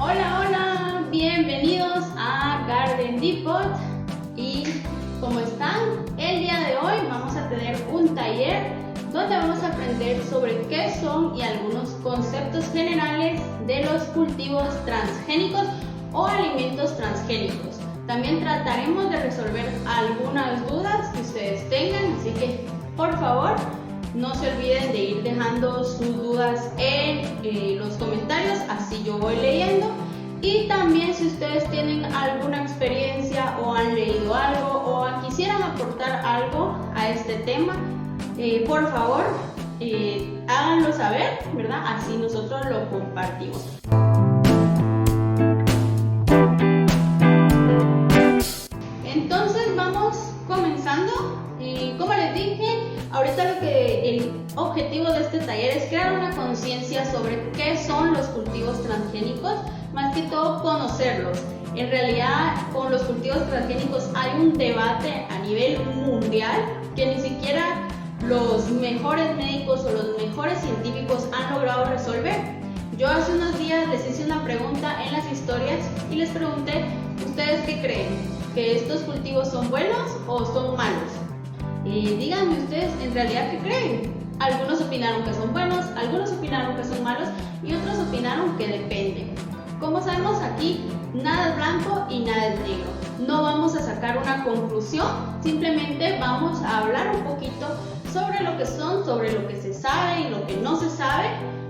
Hola, hola, bienvenidos a Garden Depot. Y ¿cómo están? El día de hoy vamos a tener un taller donde vamos a aprender sobre qué son y algunos conceptos generales de los cultivos transgénicos o alimentos transgénicos. También trataremos de resolver algunas dudas que ustedes tengan, así que por favor no se olviden de ir dejando sus dudas en los comentarios, así yo voy leyendo. Y también si ustedes tienen alguna experiencia o han leído algo o quisieran aportar algo a este tema, por favor háganlo saber, ¿verdad? Así nosotros lo compartimos. Entonces vamos comenzando. Como les dije, ahorita el objetivo de este taller es crear una conciencia sobre qué son los cultivos transgénicos, más que todo conocerlos. En realidad, con los cultivos transgénicos hay un debate a nivel mundial que ni siquiera los mejores médicos o los mejores científicos han logrado resolver. Yo hace unos días les hice una pregunta en las historias y les pregunté, ¿ustedes qué creen? ¿Que estos cultivos son buenos o son malos? Díganme ustedes en realidad qué creen. Algunos opinaron que son buenos, algunos opinaron que son malos y otros opinaron que depende. Como sabemos aquí, nada es blanco y nada es negro. No vamos a sacar una conclusión, simplemente vamos a hablar un poquito sobre lo que son, sobre lo que se sabe y lo que no se sabe,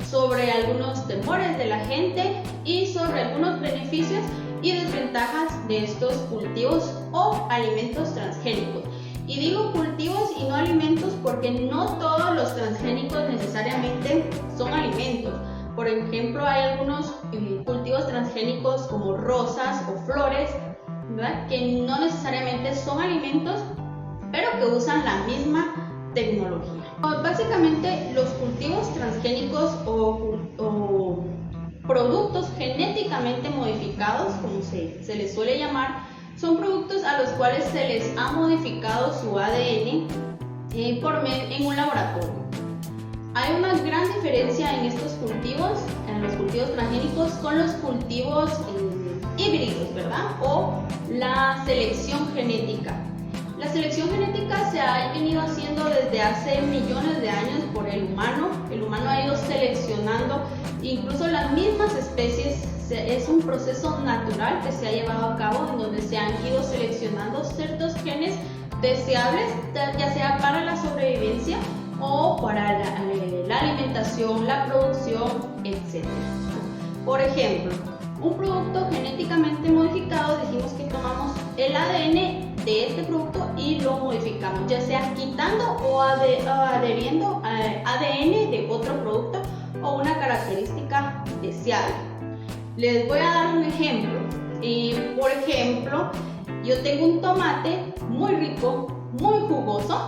sobre algunos temores de la gente y sobre algunos beneficios y desventajas de estos cultivos o alimentos transgénicos. Y digo cultivos y no alimentos porque no todos los transgénicos necesariamente son alimentos. Por ejemplo, hay algunos cultivos transgénicos como rosas o flores, ¿verdad?, que no necesariamente son alimentos, pero que usan la misma tecnología. Básicamente, los cultivos transgénicos o productos genéticamente modificados, como se les suele llamar, son productos a los cuales se les ha modificado su ADN en un laboratorio. Hay una gran diferencia en estos cultivos, en los cultivos transgénicos, con los cultivos híbridos, ¿verdad? O la selección genética. La selección genética se ha venido haciendo desde hace millones de años por el humano. El humano ha ido seleccionando incluso las mismas especies. Es un proceso natural que se ha llevado a cabo en donde se han ido seleccionando ciertos genes deseables, ya sea para la sobrevivencia o para la alimentación, la producción, etc. Por ejemplo, un producto genéticamente modificado, dijimos que tomamos el ADN de este producto y lo modificamos, ya sea quitando o adheriendo al ADN de otro producto o una característica deseable. Les voy a dar un ejemplo. Por ejemplo, yo tengo un tomate muy rico, muy jugoso,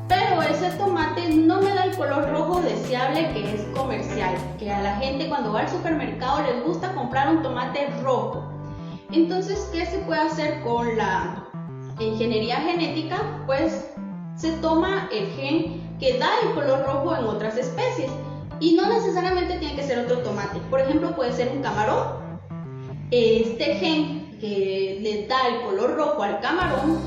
pero ese tomate no me da el color rojo deseable que es comercial, que a la gente cuando va al supermercado les gusta comprar un tomate rojo. Entonces, ¿qué se puede hacer con la ingeniería genética? Pues se toma el gen que da el color rojo en otras especies. Y no necesariamente tiene que ser otro tomate. Por ejemplo, puede ser un camarón. Este gen que le da el color rojo al camarón,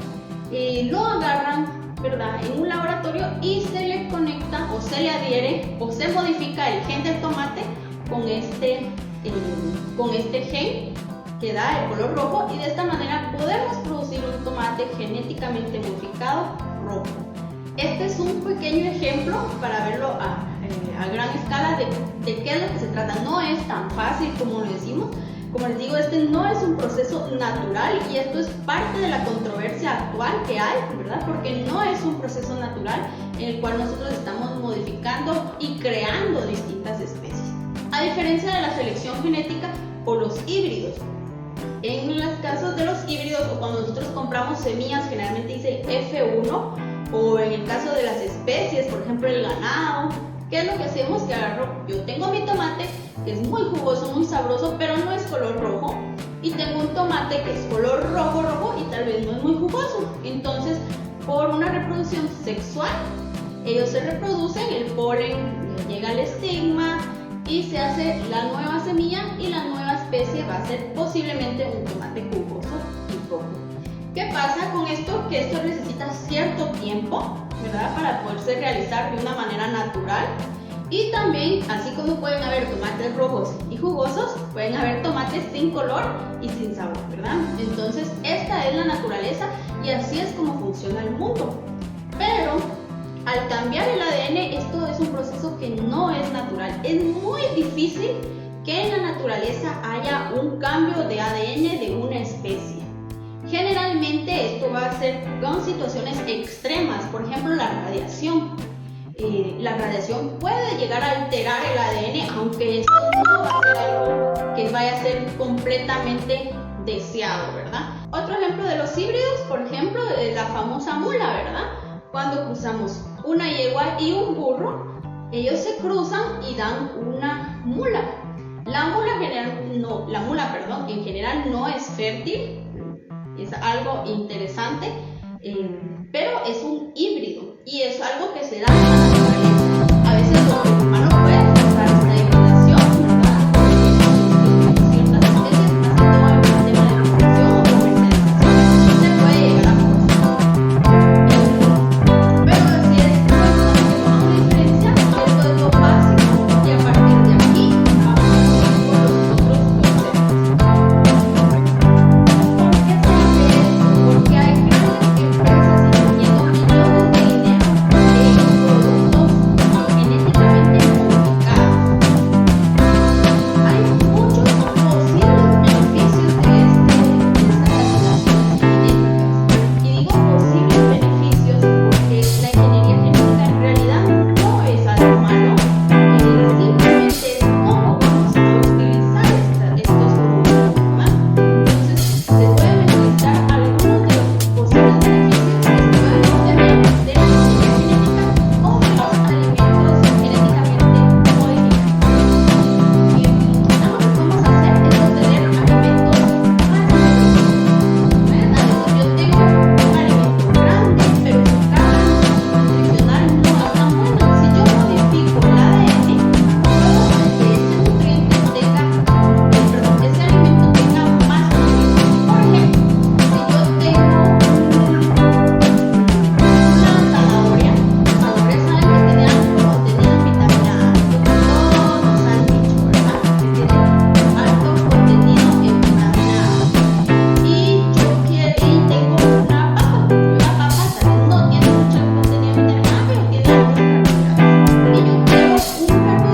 lo agarran, ¿verdad?, en un laboratorio y se le conecta o se le adhiere o se modifica el gen del tomate con este gen que da el color rojo, y de esta manera podemos producir un tomate genéticamente modificado rojo. Este es un pequeño ejemplo para verlo a gran escala de qué es lo que se trata. No es tan fácil como lo decimos. Como les digo, este no es un proceso natural y esto es parte de la controversia actual que hay, ¿verdad? Porque no es un proceso natural en el cual nosotros estamos modificando y creando distintas especies. A diferencia de la selección genética o los híbridos. En los casos de los híbridos o cuando nosotros compramos semillas, generalmente dice F1, o en el caso de las especies, por ejemplo el ganado, ¿qué es lo que hacemos? Que yo tengo mi tomate que es muy jugoso, muy sabroso, pero no es color rojo, y tengo un tomate que es color rojo y tal vez no es muy jugoso. Entonces, por una reproducción sexual, ellos se reproducen, el polen llega al estigma y se hace la nueva semilla y las nuevas especie va a ser posiblemente un tomate jugoso y rojo. ¿Qué pasa con esto? Que esto necesita cierto tiempo, ¿verdad? Para poderse realizar de una manera natural. Y también, así como pueden haber tomates rojos y jugosos, pueden haber tomates sin color y sin sabor, ¿verdad? Entonces, esta es la naturaleza y así es como funciona el mundo. Pero, al cambiar el ADN, esto es un proceso que no es natural. Es muy difícil que en la naturaleza haya un cambio de ADN de una especie. Generalmente esto va a ser con situaciones extremas, por ejemplo la radiación. La radiación puede llegar a alterar el ADN, aunque esto no va a ser algo que vaya a ser completamente deseado, ¿verdad? Otro ejemplo de los híbridos, por ejemplo, es la famosa mula, ¿verdad? Cuando cruzamos una yegua y un burro, ellos se cruzan y dan una mula. La mula en general no es fértil, es algo interesante, pero es un híbrido y es algo que se da en la naturaleza. A veces los humanos pueden causar esta hibridación, ¿verdad? Ciertas especies, más que todo en el tema de producción o comercialización, se puede llegar a pero si es una diferencia, esto es lo básico y a partir de aquí vamos a seguir con los otros conceptos. ¿Por qué se hace esto? Porque hay grandes empresas invirtiendo millones de dinero en productos genéticamente modificados. Hay muchos posibles beneficios de estas genéticas. Y digo posibles beneficios porque la ingeniería genética en realidad no es algo malo, simplemente es cómo vamos a utilizar estos productos, ¿verdad? Entonces, se pueden utilizar algunos de los posibles beneficios que se pueden obtener de la ingeniería genética o de los alimentos genéticamente modificados. Lo que vamos a hacer es obtener alimentos más nutritivos, ¿verdad? Yo tengo un alimento grande, pero su carga nutricional no es tan buena. Si yo modifico el ADN, puedo hacer que ese nutriente tenga, ese alimento tenga más nutrientes. Por ejemplo, si yo tengo una zanahoria, saben que tiene alto contenido en vitamina A, lo que todos nos han dicho, ¿verdad? Que tiene alto contenido en vitamina A. Y yo tengo una papa tal vez no tiene mucho contenido en vitamina A, pero tiene altos carbohidratos. Y yo quiero un carbohidrato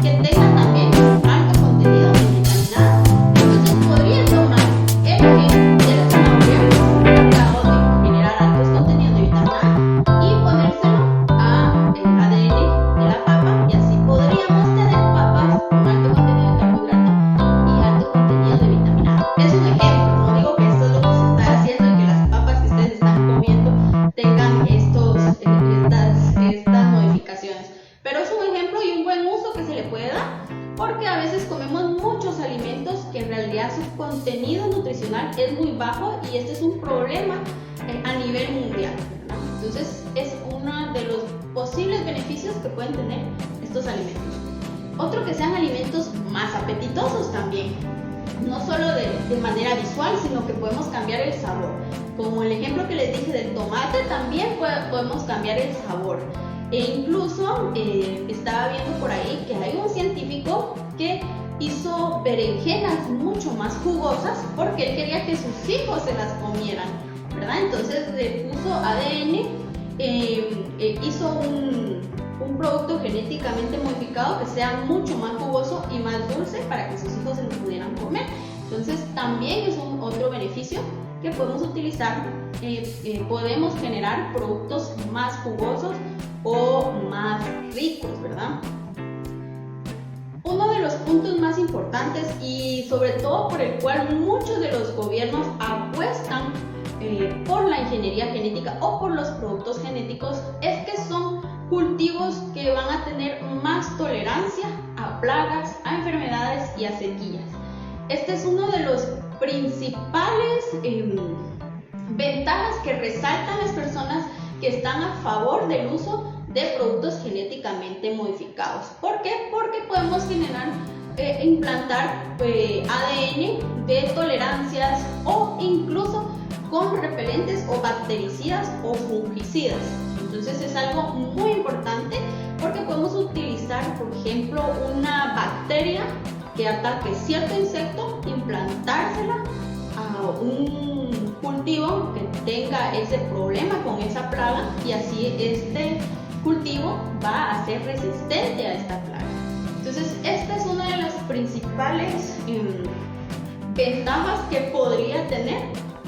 que tenga también alto contenido en vitamina A. Entonces podría tomar el gen de la zanahoria, que es encargado de generar altos contenidos de vitamina A, y ponérselo al ADN de la papa, y así podríamos tener papas con alto contenido de carbohidrato y alto contenido de vitamina A. Es un ejemplo, no digo que esto es lo que se está haciendo y que las papas que ustedes están comiendo tengan estas modificaciones, pero es un ejemplo y un buen uso que se le puede dar, porque a veces comemos muchos alimentos que en realidad su contenido nutricional es muy bajo y este es un problema a nivel mundial, ¿verdad? Entonces es uno de los posibles beneficios que pueden tener estos alimentos. Otro, que sean alimentos más apetitosos también, no solo de manera visual, sino que podemos cambiar el sabor. Como el ejemplo que les dije del tomate, también podemos cambiar el sabor. E incluso estaba viendo por ahí que hay un científico que hizo berenjenas mucho más jugosas porque él quería que sus hijos se las comieran, ¿verdad? Entonces le puso ADN, hizo un producto genéticamente modificado que sea mucho más jugoso y más dulce para que sus hijos se lo pudieran comer. Entonces también es otro beneficio que podemos utilizar. Podemos generar productos más jugosos o más ricos, ¿verdad? Uno de los puntos más importantes y sobre todo por el cual muchos de los gobiernos apuestan por la ingeniería genética o por los productos genéticos es que son cultivos que van a tener más tolerancia a plagas, a enfermedades y a sequías. Este es uno de los principales ventajas que resaltan las personas que están a favor del uso de productos genéticamente modificados. ¿Por qué? Porque podemos generar implantar ADN de tolerancias o incluso con repelentes o bactericidas o fungicidas. Entonces es algo muy importante porque podemos utilizar, por ejemplo, una bacteria que ataque cierto insecto, implantársela a un cultivo que tenga ese problema con esa plaga y así este cultivo va a ser resistente a esta plaga. Entonces esta es una de las principales ventajas que podría tener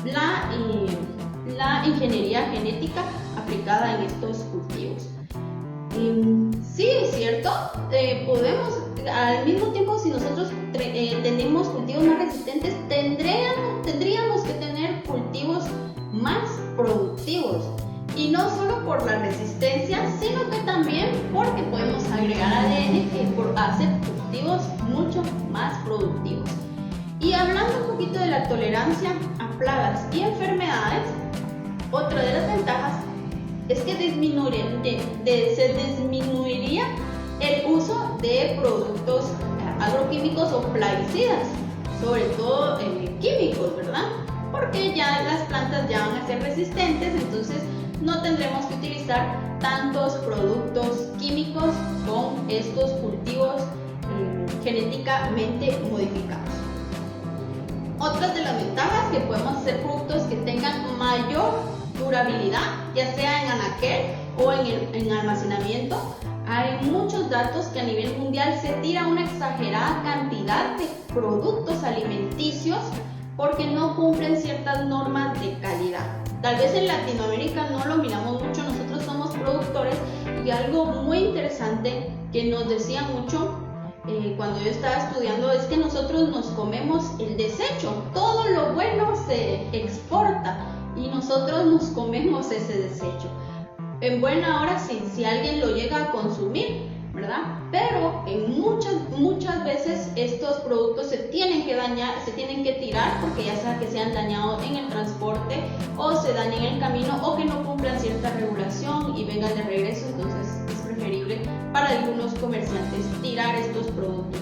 la ingeniería genética aplicada en estos cultivos. Sí, es cierto, podemos, al mismo tiempo, si nosotros tenemos cultivos más resistentes, tendríamos que tener cultivos más productivos. Y no solo por la resistencia, sino que también porque podemos agregar ADN que hace cultivos mucho más productivos. Y hablando un poquito de la tolerancia a plagas y enfermedades, otra de las ventajas es que se disminuiría el uso de productos agroquímicos o plaguicidas, sobre todo químicos, ¿verdad? Porque ya las plantas ya van a ser resistentes, entonces no tendremos que utilizar tantos productos químicos con estos cultivos genéticamente modificados. Otras de las ventajas que podemos hacer productos que tengan mayor durabilidad, ya sea en anaquel o en almacenamiento. Hay muchos datos que a nivel mundial se tira una exagerada cantidad de productos alimenticios porque no cumplen ciertas normas de calidad. Tal vez en Latinoamérica no lo miramos mucho, nosotros somos productores, y algo muy interesante que nos decía mucho cuando yo estaba estudiando es que nosotros nos comemos el desecho. Todo lo bueno se exporta y nosotros nos comemos ese desecho. En buena hora sí, si alguien lo llega a consumir, ¿verdad? Pero en muchas veces estos productos se tienen que dañar, se tienen que tirar porque ya sea que se han dañado en el transporte o se dañen en el camino o que no cumplan cierta regulación y vengan de regreso. Entonces es preferible para algunos comerciantes tirar estos productos.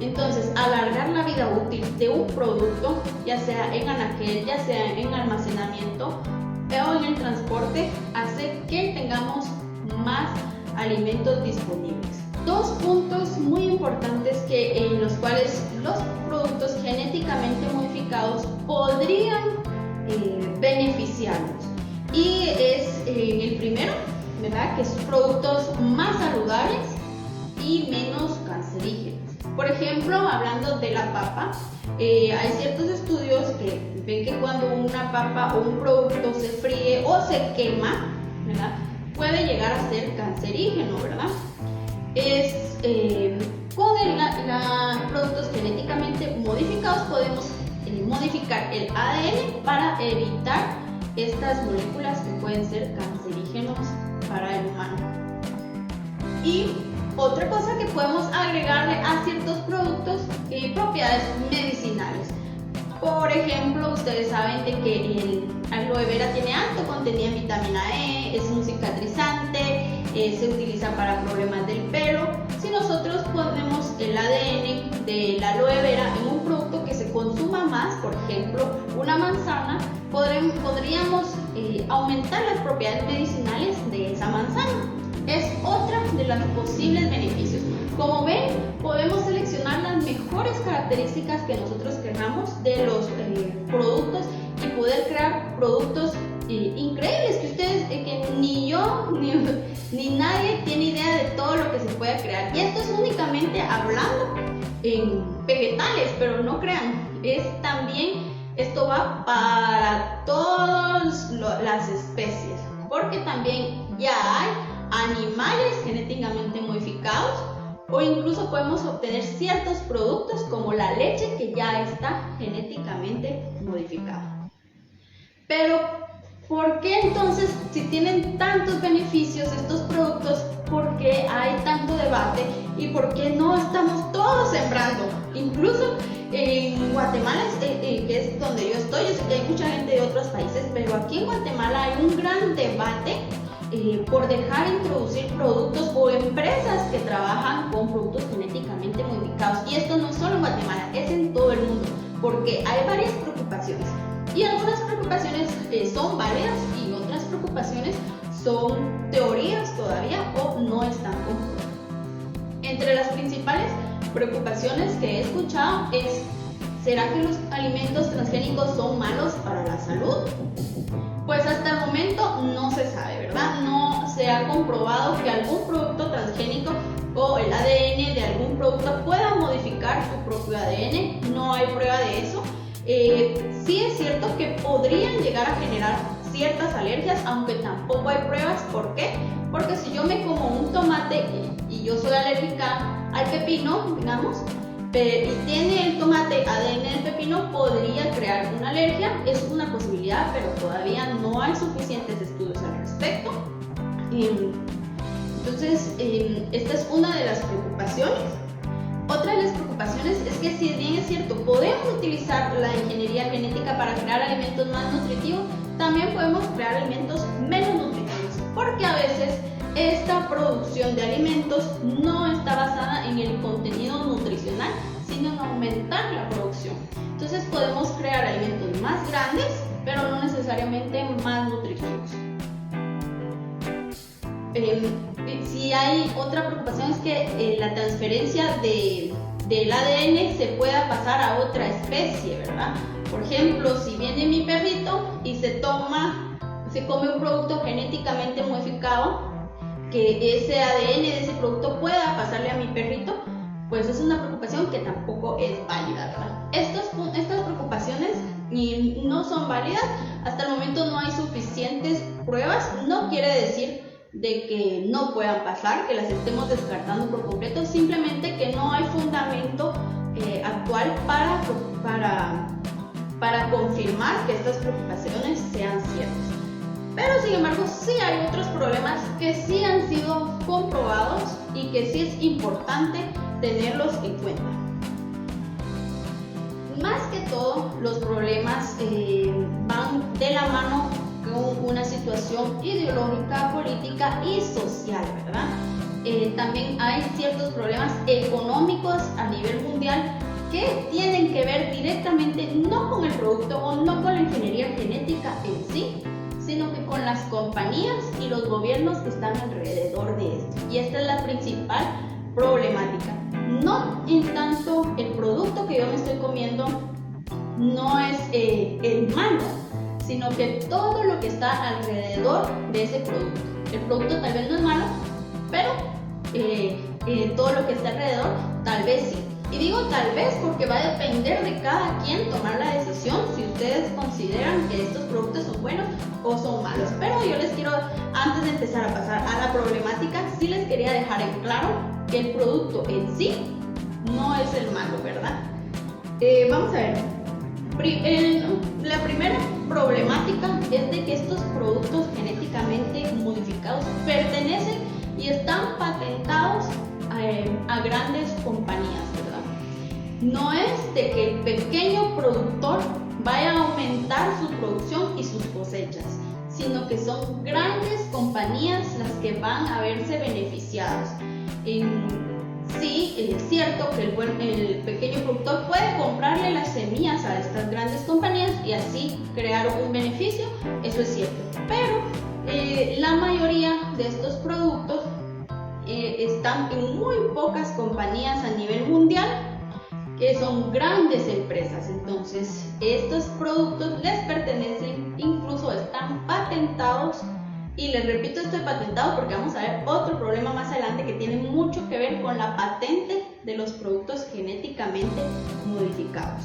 Entonces, alargar la vida útil de un producto, ya sea en anaquel, ya sea en almacenamiento o en el transporte, hace que tengamos más alimentos disponibles. Dos puntos muy importantes en los cuales los productos genéticamente modificados podrían beneficiarnos. Y es el primero, ¿verdad? Que son productos más saludables y menos cancerígenos. Por ejemplo, hablando de la papa, hay ciertos estudios que ven que cuando una papa o un producto se fríe o se quema, ¿verdad?, puede llegar a ser cancerígeno, ¿verdad? Con productos genéticamente modificados podemos modificar el ADN para evitar estas moléculas que pueden ser cancerígenos para el humano. Y otra cosa que podemos agregarle a ciertos productos, propiedades medicinales. Por ejemplo, ustedes saben de que el aloe vera tiene alto contenido en vitamina E, es un cicatrizante, se utiliza para problemas del pelo. Si nosotros ponemos el ADN del aloe vera en un producto que se consuma más, por ejemplo, una manzana, podríamos aumentar las propiedades medicinales de esa manzana. Es otra de los posibles beneficios. Como ven, podemos seleccionar las mejores características que nosotros queramos de los productos y poder crear productos increíbles que ustedes, que ni yo ni nadie tiene idea de todo lo que se puede crear. Y esto es únicamente hablando en vegetales, pero no crean, esto va para todas las especies, porque también ya hay animales genéticamente modificados, o incluso podemos obtener ciertos productos como la leche que ya está genéticamente modificada. Pero ¿por qué entonces, si tienen tantos beneficios estos productos, por qué hay tanto debate y por qué no estamos todos sembrando? Incluso en Guatemala, que es donde yo estoy, yo sé que hay mucha gente de otros países, pero aquí en Guatemala hay un gran debate por dejar introducir productos o empresas que trabajan con productos genéticamente modificados. Y esto no es solo en Guatemala, es en todo el mundo, porque hay varias preocupaciones. Y algunas preocupaciones son válidas y otras preocupaciones son teorías todavía o no están comprobadas. Entre las principales preocupaciones que he escuchado es: ¿será que los alimentos transgénicos son malos para la salud? Pues hasta el momento no se sabe, ¿verdad? No se ha comprobado que algún producto transgénico o el ADN de algún producto pueda modificar su propio ADN. No hay prueba de eso. Sí es cierto que podrían llegar a generar ciertas alergias, aunque tampoco hay pruebas. ¿Por qué? Porque si yo me como un tomate y yo soy alérgica al pepino, digamos, y tiene el tomate ADN del pepino, podría crear una alergia. Es una posibilidad, pero todavía no hay suficientes estudios al respecto. Entonces, esta es una de las preocupaciones. Otra de las preocupaciones es que, si bien es cierto, podemos utilizar la ingeniería genética para crear alimentos más nutritivos, también podemos crear alimentos menos nutritivos, porque a veces esta producción de alimentos no está basada en el contenido nutricional, sino en aumentar la producción. Entonces podemos crear alimentos más grandes, pero no necesariamente más nutritivos. Si hay otra preocupación es que la transferencia del ADN se pueda pasar a otra especie, ¿verdad? Por ejemplo, si viene mi perrito y se come un producto genéticamente modificado, que ese ADN de ese producto pueda pasarle a mi perrito, pues es una preocupación que tampoco es válida, ¿verdad? Estas preocupaciones no son válidas. Hasta el momento no hay suficientes pruebas. No quiere decir de que no puedan pasar, que las estemos descartando por completo, simplemente que no hay fundamento actual para confirmar que estas preocupaciones sean ciertas. Pero sin embargo, sí hay otros problemas que sí han sido comprobados y que sí es importante tenerlos en cuenta. Más que todo, los problemas van de la mano con una situación ideológica, política y social, ¿verdad? También hay ciertos problemas económicos a nivel mundial que tienen que ver directamente no con el producto o no con la ingeniería genética en sí, sino que con las compañías y los gobiernos que están alrededor de esto. Y esta es la principal problemática. No en tanto el producto que yo me estoy comiendo no es el malo, sino que todo lo que está alrededor de ese producto. El producto tal vez no es malo, pero todo lo que está alrededor tal vez sí. Y digo tal vez porque va a depender de cada quien tomar la decisión si ustedes consideran que estos productos son buenos o son malos. Pero yo les quiero, antes de empezar a pasar a la problemática, sí les quería dejar en claro que el producto en sí no es el malo, ¿verdad? Vamos a ver. La primera problemática es de que estos productos genéticamente modificados pertenecen y están patentados a grandes compañías, ¿verdad? No es de que el pequeño productor vaya a aumentar su producción y sus cosechas, sino que son grandes compañías las que van a verse beneficiadas. Sí, es cierto que el pequeño productor puede comprarle las semillas a estas grandes compañías y así crear un beneficio, eso es cierto, pero la mayoría de estos productos están en muy pocas compañías a nivel mundial, que son grandes empresas. Entonces estos productos les pertenecen, incluso están patentados. Y les repito, esto es patentado porque vamos a ver otro problema más adelante que tiene mucho que ver con la patente de los productos genéticamente modificados.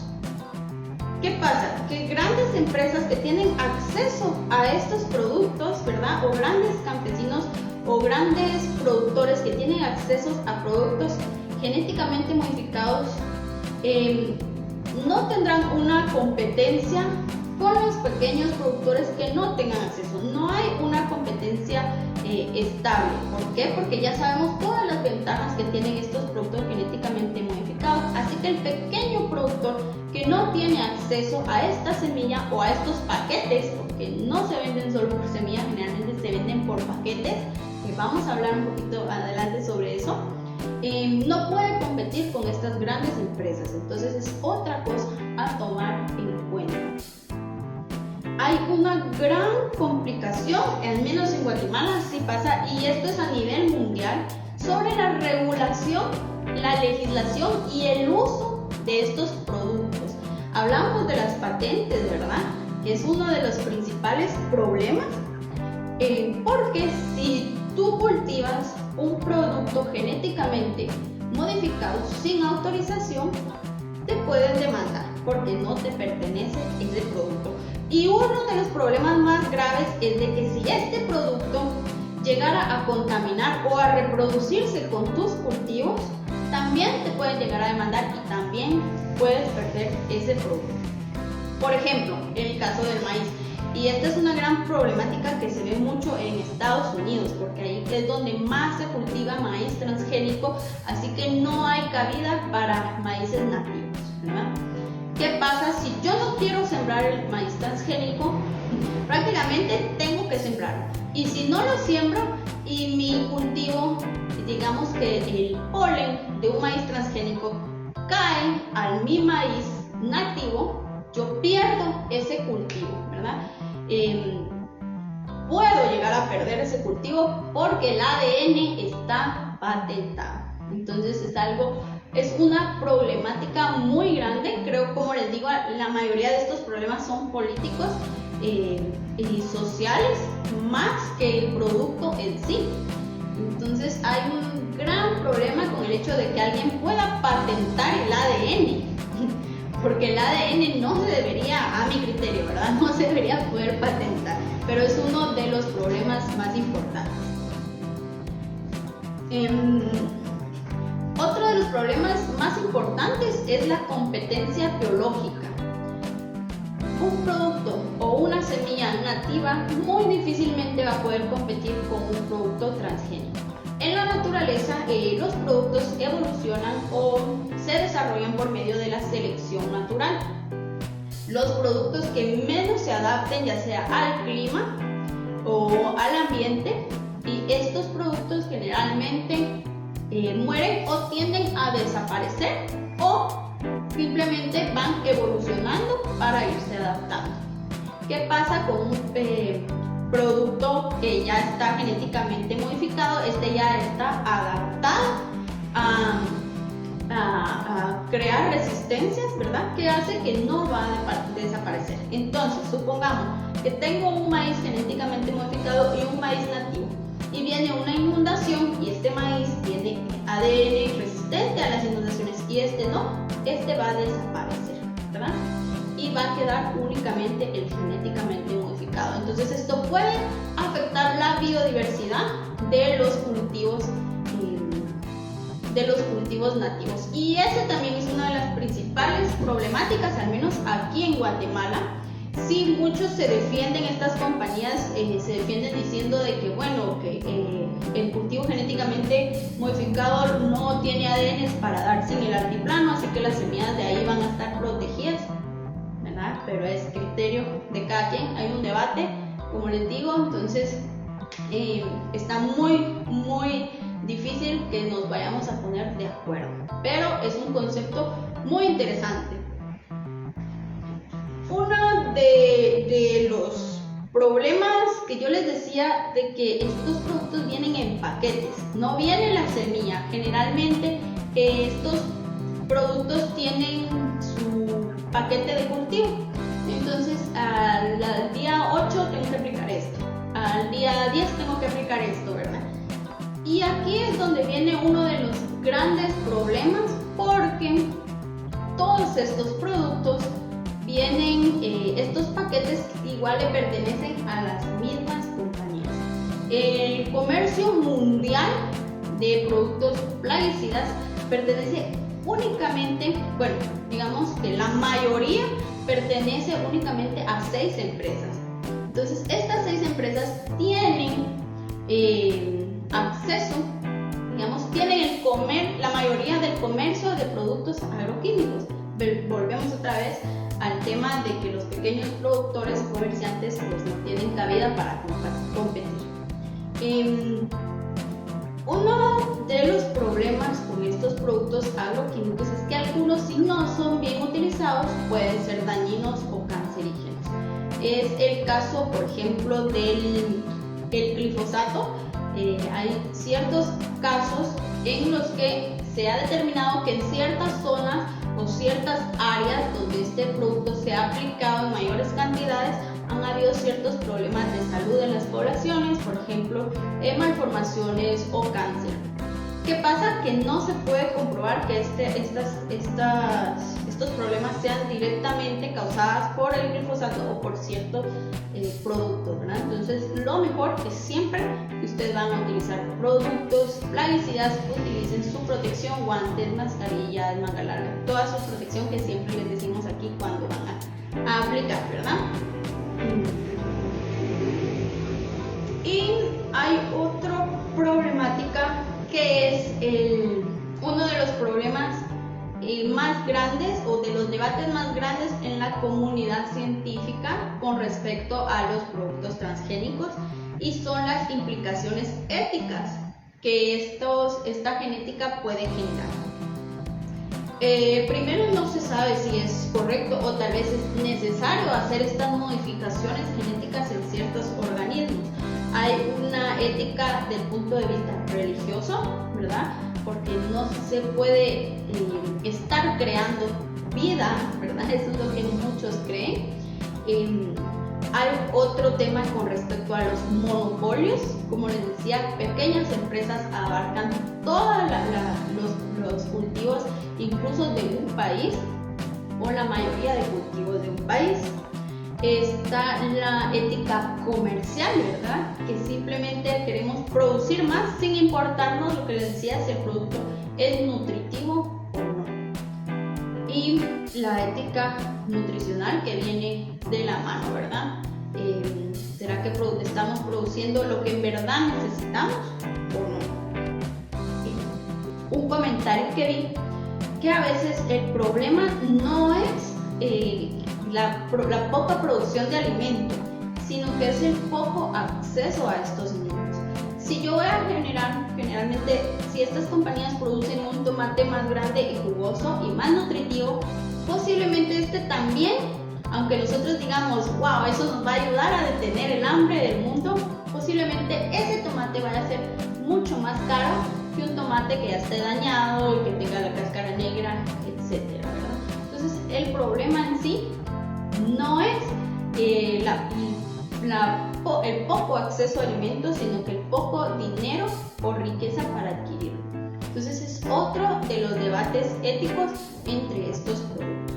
¿Qué pasa? Que grandes empresas que tienen acceso a estos productos, ¿verdad? O grandes campesinos o grandes productores que tienen acceso a productos genéticamente modificados, no tendrán una competencia con los pequeños productores que no tengan acceso. No hay una competencia estable. ¿Por qué? Porque ya sabemos todas las ventajas que tienen estos productos genéticamente modificados. Así que el pequeño productor que que no tiene acceso a esta semilla o a estos paquetes, porque no se venden solo por semilla, generalmente se venden por paquetes, que vamos a hablar un poquito adelante sobre eso, no puede competir con estas grandes empresas. Entonces es otra cosa a tomar en cuenta. Hay una gran complicación, al menos en Guatemala sí pasa, y esto es a nivel mundial, sobre la regulación, la legislación y el uso de estos productos. Hablamos de las patentes, ¿verdad? Que es uno de los principales problemas, porque si tú cultivas un producto genéticamente modificado sin autorización, te pueden demandar porque no te pertenece ese producto. Y uno de los problemas más graves es de que si este producto llegara a contaminar o a reproducirse con tus cultivos, también te pueden llegar a demandar y también puedes perder ese producto. Por ejemplo, en el caso del maíz, y esta es una gran problemática que se ve mucho en Estados Unidos, porque ahí es donde más se cultiva maíz transgénico, así que no hay cabida para maíces nativos, ¿verdad? ¿Qué pasa si yo no quiero sembrar el maíz transgénico? Prácticamente tengo que sembrarlo. Y si no lo siembro y mi cultivo, digamos que el polen de un maíz transgénico cae a mi maíz nativo, yo pierdo ese cultivo, ¿verdad? Puedo llegar a perder ese cultivo porque el ADN está patentado. Entonces es una problemática muy grande. Creo, como les digo, la mayoría de estos problemas son políticos y sociales más que el producto en sí. Entonces hay un gran problema con el hecho de que alguien pueda patentar el ADN, porque el ADN no se debería, a mi criterio, ¿verdad? No se debería poder patentar, pero es uno de los problemas más importantes. Otro de los problemas más importantes es la competencia biológica. Un producto o una semilla nativa muy difícilmente va a poder competir con un producto transgénico. En la naturaleza, los productos evolucionan o se desarrollan por medio de la selección natural. Los productos que menos se adapten, ya sea al clima o al ambiente, y estos productos generalmente mueren o tienden a desaparecer o simplemente van evolucionando para irse adaptando. ¿Qué pasa con un producto que ya está genéticamente modificado? Este ya está adaptado a crear resistencias, ¿verdad? Que hace que no va a desaparecer. Entonces, supongamos que tengo un maíz genéticamente modificado y un maíz nativo, y viene una inundación y este maíz tiene ADN resistente a las inundaciones y este no, este va a desaparecer, ¿verdad? Y va a quedar únicamente el genéticamente modificado. Entonces esto puede afectar la biodiversidad de los cultivos nativos, y esa también es una de las principales problemáticas, al menos aquí en Guatemala. Sí, muchos se defienden, estas compañías se defienden diciendo de que, bueno, que el cultivo genéticamente modificado no tiene ADN para darse en el altiplano, así que las semillas de ahí van a estar protegidas, ¿verdad? Pero es criterio de cada quien, hay un debate, como les digo, entonces está muy difícil que nos vayamos a poner de acuerdo, pero es un concepto muy interesante. Uno de los problemas que yo les decía de que estos productos vienen en paquetes, no viene la semilla. Generalmente estos productos tienen su paquete de cultivo. Entonces al día 8 tengo que aplicar esto, al día 10 tengo que aplicar esto, ¿verdad? Y aquí es donde viene uno de los grandes problemas, porque todos estos productos vienen, estos paquetes igual le pertenecen a las mismas compañías. El comercio mundial de productos plaguicidas pertenece únicamente, bueno, digamos que la mayoría pertenece únicamente a 6 empresas. Entonces estas 6 empresas tienen acceso, digamos, tienen la mayoría del comercio de productos agroquímicos. volvemos otra vez al tema de que los pequeños productores y comerciantes pues no tienen cabida para competir. Uno de los problemas con estos productos agroquímicos es que algunos, si no son bien utilizados, pueden ser dañinos o cancerígenos. Es el caso, por ejemplo, del glifosato. Hay ciertos casos en los que se ha determinado que en ciertas zonas o ciertas áreas donde este producto se ha aplicado en mayores cantidades han habido ciertos problemas de salud en las poblaciones, por ejemplo, malformaciones o cáncer. ¿Qué pasa? Que no se puede comprobar que estos problemas sean directamente causados por el glifosato o por ciertos productos, ¿verdad? Entonces, lo mejor es siempre que ustedes van a utilizar productos plaguicidas, utilicen su protección, guantes, mascarillas, manga larga, toda su protección que siempre les decimos aquí cuando van a aplicar, ¿verdad? Y hay otra problemática que es uno de los problemas más grandes o de los debates más grandes en la comunidad científica con respecto a los productos transgénicos, y son las implicaciones éticas que esta genética puede generar. Primero, no se sabe si es correcto o tal vez es necesario hacer estas modificaciones genéticas en ciertos organismos. Hay una ética del punto de vista religioso, ¿verdad? Porque no se puede estar creando vida, ¿verdad? Eso es lo que muchos creen. Hay otro tema con respecto a los monopolios. Como les decía, pequeñas empresas abarcan todos los cultivos, incluso de un país, o la mayoría de cultivos de un país. Está la ética comercial, ¿verdad? Que simplemente queremos producir más sin importarnos, lo que les decía, si el producto es nutritivo o no. Y la ética nutricional, que viene de la mano, ¿verdad? ¿Será que estamos produciendo lo que en verdad necesitamos o no? Un comentario que vi, que a veces el problema no es la poca producción de alimento, sino que es el poco acceso a estos alimentos. Si yo voy a generalmente, si estas compañías producen un tomate más grande y jugoso y más nutritivo, posiblemente este también, aunque nosotros digamos, wow, eso nos va a ayudar a detener el hambre del mundo, posiblemente ese tomate vaya a ser mucho más caro que un tomate que ya esté dañado y que tenga la cáscara negra, etcétera, ¿verdad? Entonces, el problema en sí no es el poco acceso a alimentos, sino que el poco dinero o riqueza para adquirirlo. Entonces, es otro de los debates éticos entre estos productos.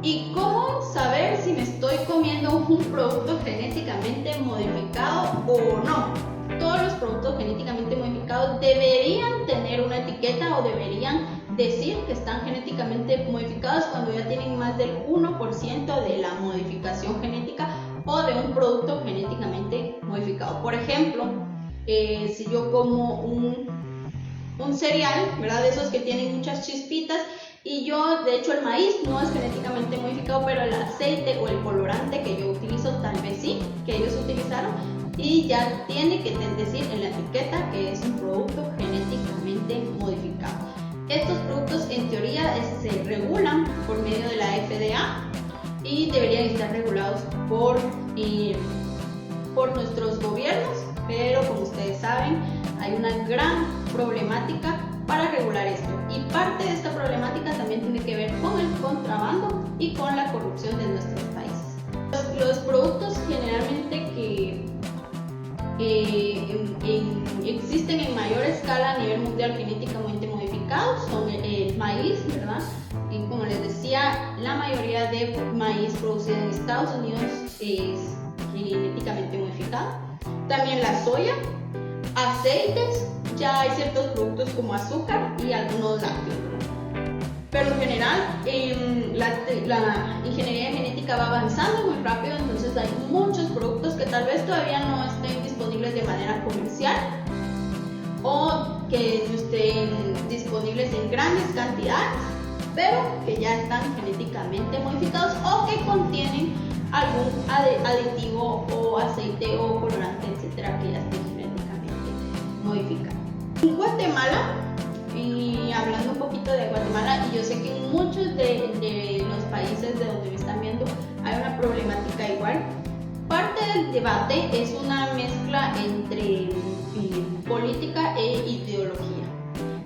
¿Y cómo saber si me estoy comiendo un producto genéticamente modificado o no? Todos los productos genéticamente modificados deberían tener una etiqueta o deberían decir que están genéticamente modificados cuando ya tienen más del 1% de la modificación genética o de un producto genéticamente modificado. Por ejemplo, si yo como un cereal, ¿verdad? De esos que tienen muchas chispitas, y yo, de hecho, el maíz no es genéticamente modificado, pero el aceite o el colorante que yo utilizo tal vez sí, que ellos utilizaron, y ya tiene que decir en la etiqueta que es un producto genéticamente modificado. Estos productos en teoría se regulan por medio de la FDA y deberían estar regulados por nuestros gobiernos, pero como ustedes saben hay una gran problemática para regular esto, y parte de esta problemática también tiene que ver con el contrabando y con la corrupción de nuestros países. Los productos generalmente que existen en mayor escala a nivel mundial genéticamente modificados son el maíz, ¿verdad? Y como les decía, la mayoría de maíz producido en Estados Unidos es genéticamente modificado. También la soya, aceites, ya hay ciertos productos como azúcar y algunos lácteos, ¿verdad? Pero en general la ingeniería genética va avanzando muy rápido, entonces hay muchos productos que tal vez todavía no estén disponibles de manera comercial o que no estén disponibles en grandes cantidades, pero que ya están genéticamente modificados o que contienen algún aditivo o aceite o colorante, etcétera, que ya estén genéticamente modificados. En Guatemala, y hablando un poquito de Guatemala, y yo sé que en muchos de los países de donde me están viendo hay una problemática igual. Parte del debate es una mezcla entre política e ideología,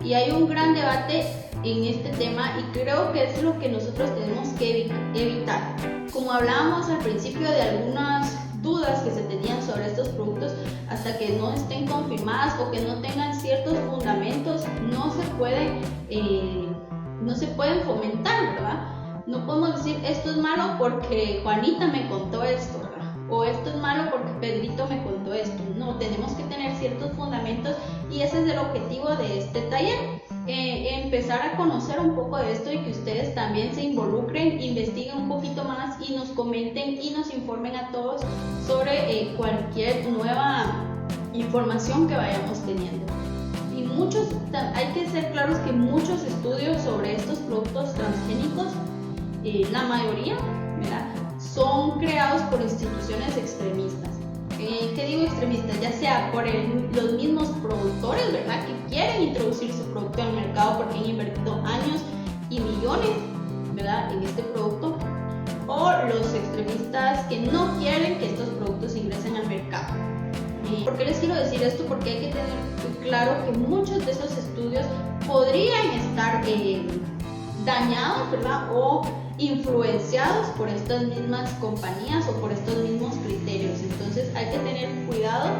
y hay un gran debate en este tema, y creo que es lo que nosotros tenemos que evitar. Como hablábamos al principio de algunas dudas que se tenían sobre estos productos, hasta que no estén confirmadas o que no tengan ciertos fundamentos, no se pueden fomentar, ¿verdad? No podemos decir esto es malo porque Juanita me contó esto, ¿verdad? O esto es malo porque Pedrito me contó esto. No, tenemos que tener ciertos fundamentos, y ese es el objetivo de este taller. Empezar a conocer un poco de esto y que ustedes también se involucren, investiguen un poquito más y nos comenten y nos informen a todos sobre cualquier nueva información que vayamos teniendo. Y hay que ser claros que muchos estudios sobre estos productos transgénicos, la mayoría, ¿verdad?, son creados por instituciones extremistas. ¿Qué digo extremistas? Ya sea por los mismos productores, ¿verdad?, que quieren introducir su producto al mercado porque han invertido años y millones, ¿verdad?, en este producto, o los extremistas que no quieren que estos productos ingresen al mercado. ¿Por qué les quiero decir esto? Porque hay que tener claro que muchos de esos estudios podrían estar dañados, ¿verdad?, o influenciados por estas mismas compañías o por estos mismos criterios. Entonces hay que tener cuidado.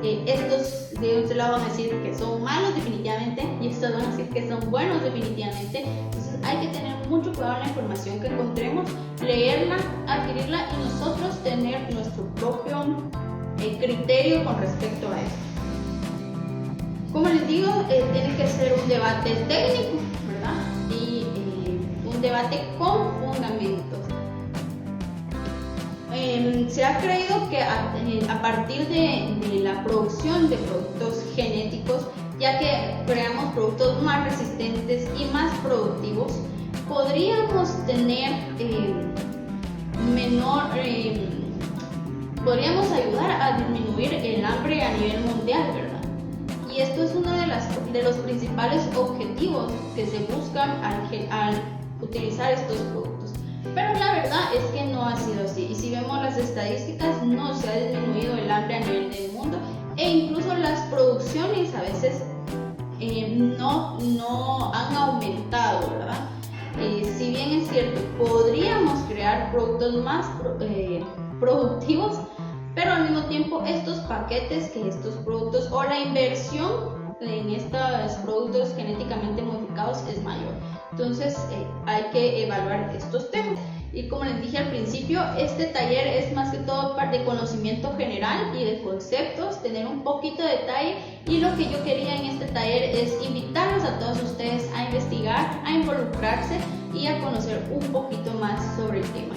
Estos de un lado van a decir que son malos definitivamente, y estos van a decir que son buenos definitivamente. Entonces hay que tener mucho cuidado en la información que encontremos, leerla, adquirirla y nosotros tener nuestro propio criterio con respecto a esto. Como les digo, tiene que ser un debate técnico, ¿verdad?, y un debate con fundamentos. Se ha creído que a partir de la producción de productos genéticos, ya que creamos productos más resistentes y más productivos, podríamos tener podríamos ayudar a disminuir el hambre a nivel mundial, ¿verdad? Y esto es uno de los principales objetivos que se buscan al utilizar estos productos. Pero la verdad es que no ha sido así, y si vemos las estadísticas, no se ha disminuido el hambre a nivel del mundo, e incluso las producciones a veces no han aumentado, ¿verdad? Si bien es cierto, podríamos crear productos más productivos, pero al mismo tiempo estos paquetes, que estos productos o la inversión en estos productos genéticamente modificados es mayor. Entonces hay que evaluar estos temas. Y como les dije al principio, este taller es más que todo parte de conocimiento general y de conceptos, tener un poquito de detalle, y lo que yo quería en este taller es invitarlos a todos ustedes a investigar, a involucrarse y a conocer un poquito más sobre el tema.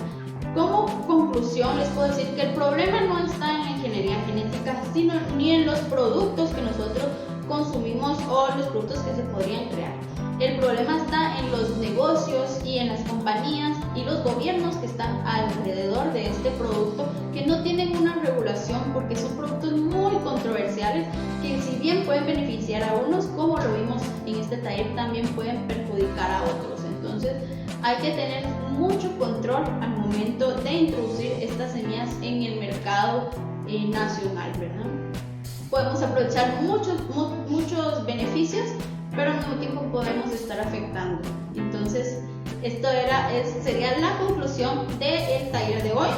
Como conclusión les puedo decir que el problema no está en la ingeniería genética, sino ni en los productos que nosotros consumimos o los productos que se podrían crear. El problema está en los negocios y en las compañías y los gobiernos que están alrededor de este producto, que no tienen una regulación porque son productos muy controversiales que, si bien pueden beneficiar a unos, como lo vimos en este taller, también pueden perjudicar a otros. Entonces hay que tener mucho control al momento de introducir estas semillas en el mercado nacional, ¿verdad? Podemos aprovechar muchos beneficios, pero al mismo tiempo podemos estar afectando. Entonces, esto sería la conclusión del taller de hoy.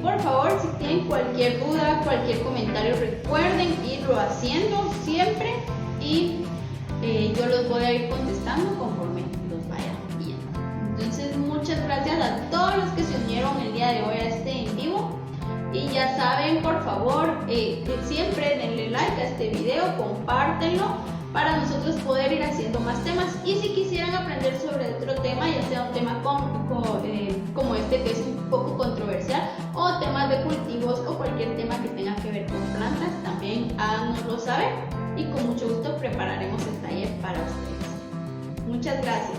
Por favor, si tienen cualquier duda, cualquier comentario, recuerden irlo haciendo siempre, y yo los voy a ir contestando conforme los vaya viendo. Entonces, muchas gracias a todos los que se unieron el día de hoy a este en vivo. Y ya saben, por favor, siempre denle like a este video, compártenlo, para nosotros poder ir haciendo más temas. Y si quisieran aprender sobre otro tema, ya sea un tema como este, que es un poco controversial, o temas de cultivos, o cualquier tema que tenga que ver con plantas, también háganoslo saber, y con mucho gusto prepararemos el taller para ustedes. Muchas gracias.